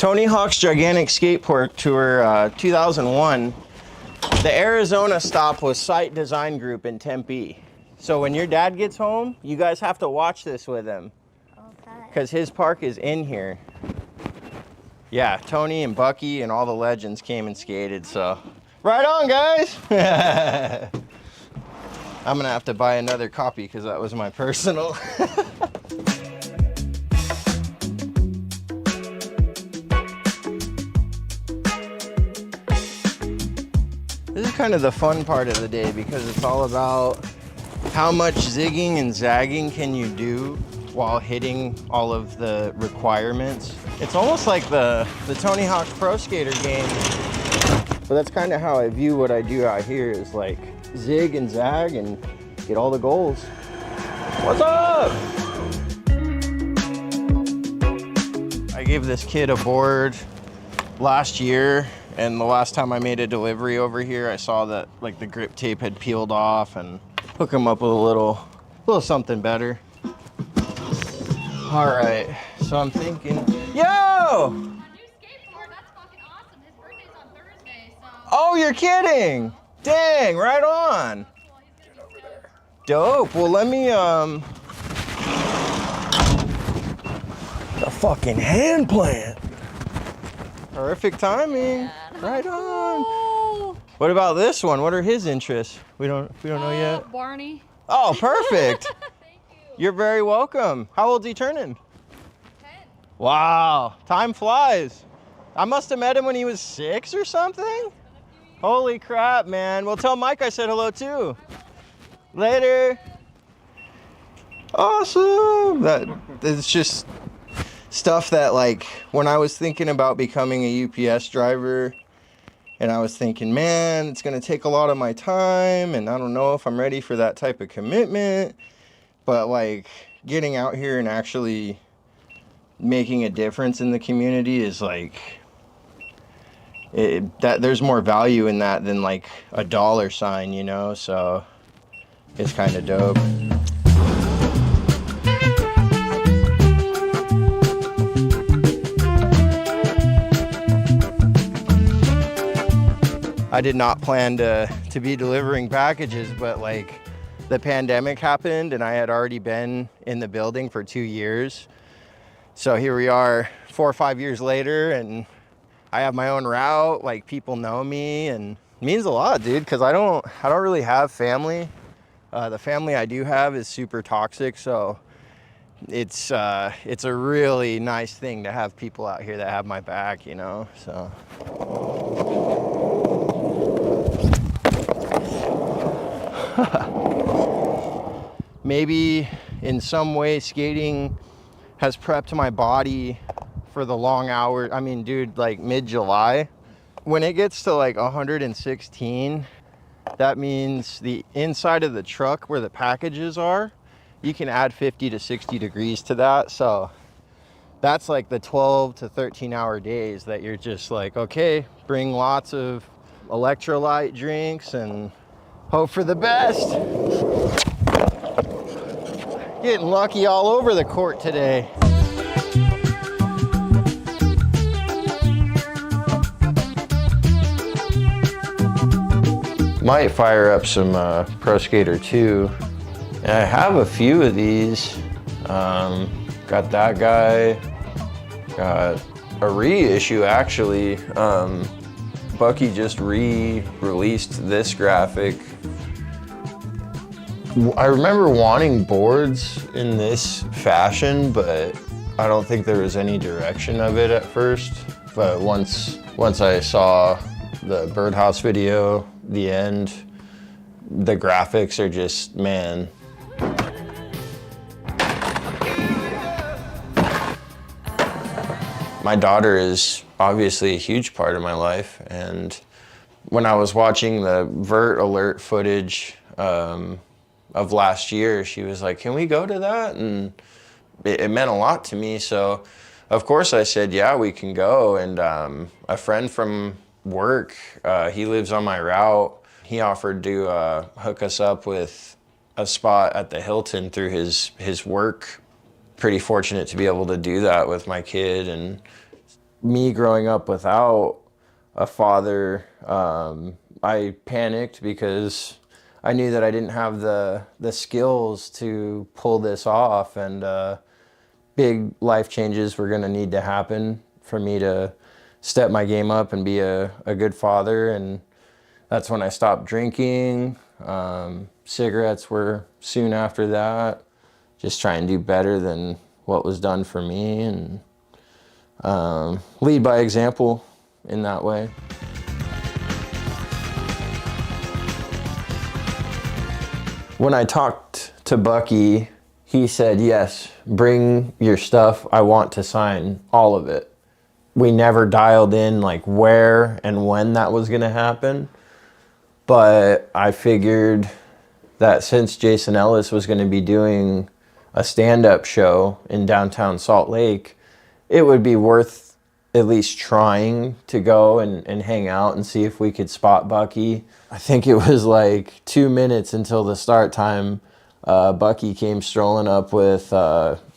Tony Hawk's Gigantic Skateboard Tour 2001. The Arizona stop was Site Design Group in Tempe. So when your dad gets home, you guys have to watch this with him. Okay. Because his park is in here. Yeah, Tony and Bucky and all the legends came and skated, so. Right on, guys! I'm gonna have to buy another copy because that was my personal. This is kind of the fun part of the day because it's all about how much zigging and zagging can you do while hitting all of the requirements. It's almost like the Tony Hawk Pro Skater game, but that's kind of how I view what I do out here is like zig and zag and get all the goals. What's up? I gave this kid a board last year, and the last time I made a delivery over here, I saw that like the grip tape had peeled off, and hook him up with a little something better. All right, so I'm thinking, yo! A new skateboard, that's fucking awesome. His birthday's on Thursday, so. Oh, you're kidding! Dang, right on. Dope. Well, let me the fucking hand plant. Perfect timing. Yeah. Right on. What about this one? What are his interests? We don't know yet. Barney. Oh, perfect. Thank you. You're very welcome. How old's he turning? 10. Wow, time flies. I must have met him when he was 6 or something. Holy crap, man. Well, tell Mike I said hello too. Later. Awesome. That it's just stuff that, like, when I was thinking about becoming a UPS driver, and I was thinking, man, it's gonna take a lot of my time, and I don't know if I'm ready for that type of commitment. But like getting out here and actually making a difference in the community is like, that there's more value in that than like a dollar sign, you know? So it's kind of dope. I did not plan to be delivering packages, but like the pandemic happened and I had already been in the building for 2 years. So here we are 4 or 5 years later, and I have my own route, like people know me, and it means a lot, dude, because I don't really have family. The family I do have is super toxic, so it's a really nice thing to have people out here that have my back, you know, so. Maybe in some way skating has prepped my body for the long hours. I mean, dude, like mid-July, when it gets to like 116, that means the inside of the truck where the packages are, you can add 50 to 60 degrees to that. So that's like the 12 to 13 hour days that you're just like, okay, bring lots of electrolyte drinks and hope for the best. Getting lucky all over the court today. Might fire up some Pro Skater 2. And I have a few of these. Got that guy. Got a reissue actually. Bucky just re-released this graphic. I remember wanting boards in this fashion, but I don't think there was any direction of it at first. But once I saw the birdhouse video, the end, the graphics are just, man. My daughter is obviously a huge part of my life, and when I was watching the Vert Alert footage of last year, she was like, can we go to that? And it meant a lot to me. So of course I said, yeah, we can go. And a friend from work, he lives on my route. He offered to hook us up with a spot at the Hilton through his work. Pretty fortunate to be able to do that with my kid, and me growing up without a father, I panicked because I knew that I didn't have the skills to pull this off, and big life changes were gonna need to happen for me to step my game up and be a good father. And that's when I stopped drinking. Cigarettes were soon after that. Just try and do better than what was done for me, and lead by example in that way. When I talked to Bucky, he said, yes, bring your stuff. I want to sign all of it. We never dialed in like where and when that was going to happen. But I figured that since Jason Ellis was going to be doing a stand-up show in downtown Salt Lake, it would be worth at least trying to go and hang out and see if we could spot Bucky. I think it was like 2 minutes until the start time. Bucky came strolling up with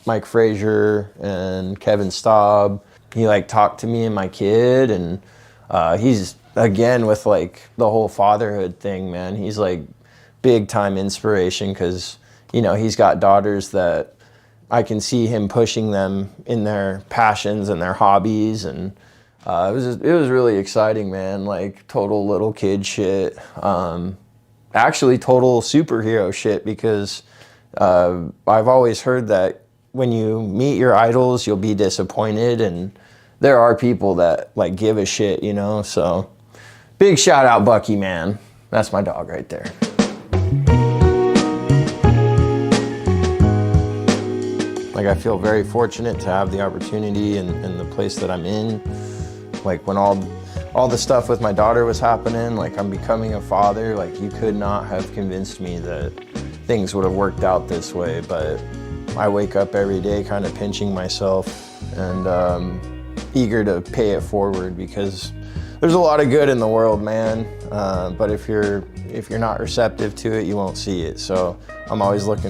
Mike Frazier and Kevin Staub. He like talked to me and my kid, and he's again with like the whole fatherhood thing, man. He's like big time inspiration, because you know, he's got daughters that I can see him pushing them in their passions and their hobbies, and it was really exciting, man. Like total little kid shit, actually total superhero shit, because I've always heard that when you meet your idols, you'll be disappointed, and there are people that like give a shit, you know. So big shout out Bucky, man. That's my dog right there. Like, I feel very fortunate to have the opportunity and the place that I'm in. Like when all the stuff with my daughter was happening, like I'm becoming a father, like you could not have convinced me that things would have worked out this way. But I wake up every day kind of pinching myself and eager to pay it forward, because there's a lot of good in the world, man. But if you're not receptive to it, you won't see it. So I'm always looking